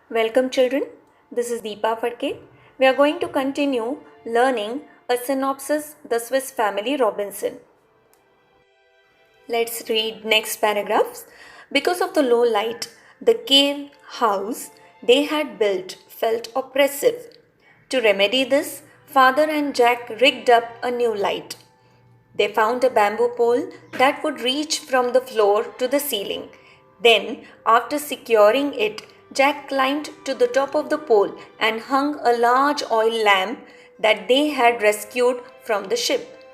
Welcome children, this is Deepa Fadke. We are going to continue learning a synopsis, The Swiss Family Robinson. Let's read next paragraphs. Because of the low light, the cave house they had built felt oppressive. To remedy this, Father and Jack rigged up a new light. They found a bamboo pole that would reach from the floor to the ceiling. Then, after securing it, Jack climbed to the top of the pole and hung a large oil lamp that they had rescued from the ship.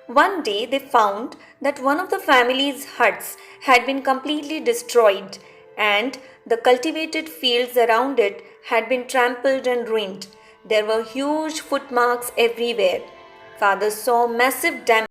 One day they found that one of the family's huts had been completely destroyed and the cultivated fields around it had been trampled and ruined. There were huge footmarks everywhere. Father saw massive damage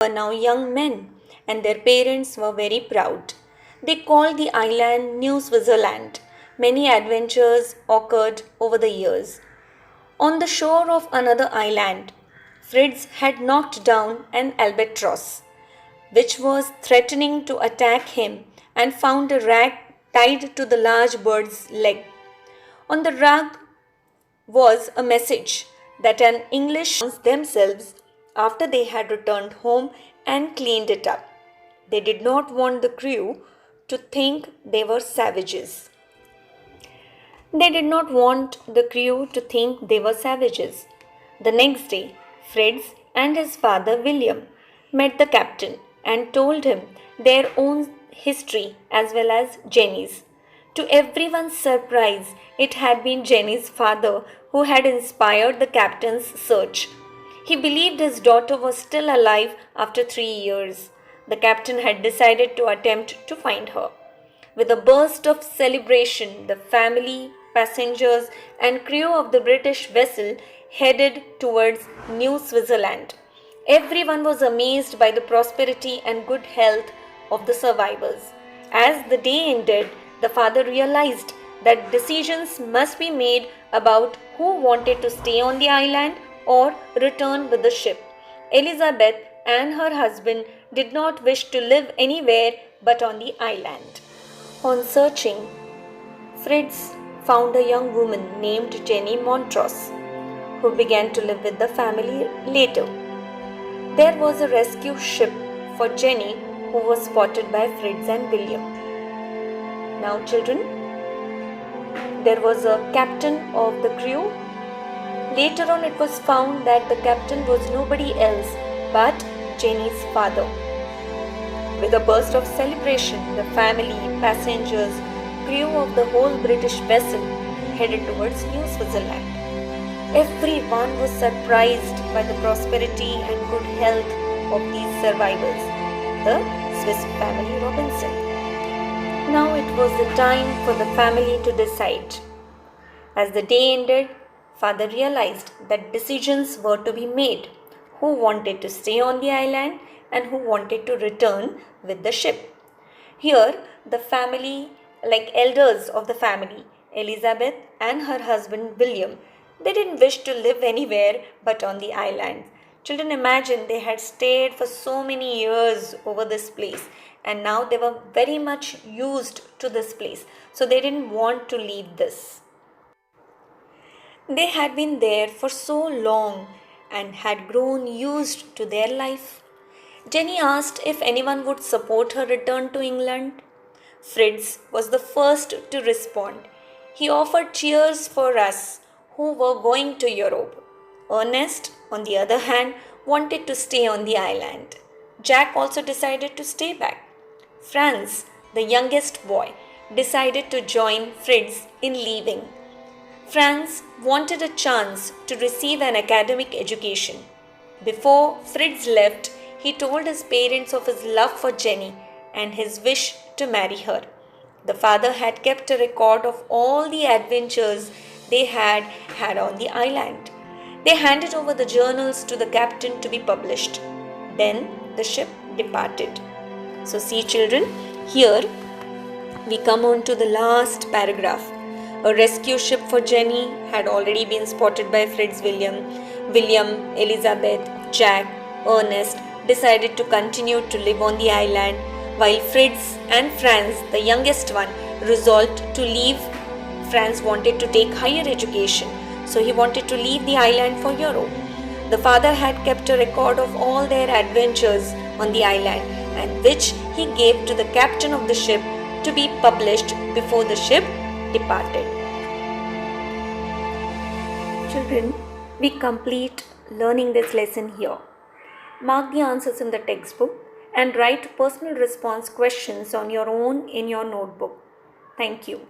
were now young men, and their parents were very proud. They called the island New Switzerland. Many adventures occurred over the years. On the shore of another island, Fritz had knocked down an albatross, which was threatening to attack him, and found a rag tied to the large bird's leg. On the rug was a message that an English themselves after they had returned home and cleaned it up. They did not want the crew to think they were savages. They did not want the crew to think they were savages. The next day, Fritz and his father William met the captain and told him their own history as well as Jenny's. To everyone's surprise, it had been Jenny's father who had inspired the captain's search. He believed his daughter was still alive after 3 years. The captain had decided to attempt to find her. With a burst of celebration, the family, passengers, and crew of the British vessel headed towards New Switzerland. Everyone was amazed by the prosperity and good health of the survivors. As the day ended, the father realized that decisions must be made about who wanted to stay on the island or return with the ship. Elizabeth and her husband did not wish to live anywhere but on the island. On searching, Fritz found a young woman named Jenny Montrose, who began to live with the family later. There was a rescue ship for Jenny, who was spotted by Fritz and William. Now, children, there was a captain of the crew. Later on, it was found that the captain was nobody else but Jenny's father. With a burst of celebration, the family, passengers, crew of the whole British vessel headed towards New Switzerland. Everyone was surprised by the prosperity and good health of these survivors, the Swiss family Robinson. Now it was the time for the family to decide. As the day ended, Father realized that decisions were to be made: who wanted to stay on the island and who wanted to return with the ship. Here, the family, like elders of the family, Elizabeth and her husband William, they didn't wish to live anywhere but on the island. Children, imagine they had stayed for so many years over this place and now they were very much used to this place. So they didn't want to leave this. They had been there for so long and had grown used to their life. Jenny asked if anyone would support her return to England. Fritz was the first to respond. He offered cheers for us who were going to Europe. Ernest, on the other hand, wanted to stay on the island. Jack also decided to stay back. Franz, the youngest boy, decided to join Fritz in leaving. Franz wanted a chance to receive an academic education. Before Fritz left, he told his parents of his love for Jenny and his wish to marry her. The father had kept a record of all the adventures they had had on the island. They handed over the journals to the captain to be published. Then the ship departed. So, see, children, here we come on to the last paragraph. A rescue ship for Jenny had already been spotted by Fritz William. William, Elizabeth, Jack, Ernest decided to continue to live on the island, while Fritz and Franz, the youngest one, resolved to leave. Franz wanted to take higher education, so he wanted to leave the island for Europe. The father had kept a record of all their adventures on the island, and which he gave to the captain of the ship to be published before the ship departed. Children, we complete learning this lesson here. Mark the answers in the textbook and write personal response questions on your own in your notebook. Thank you.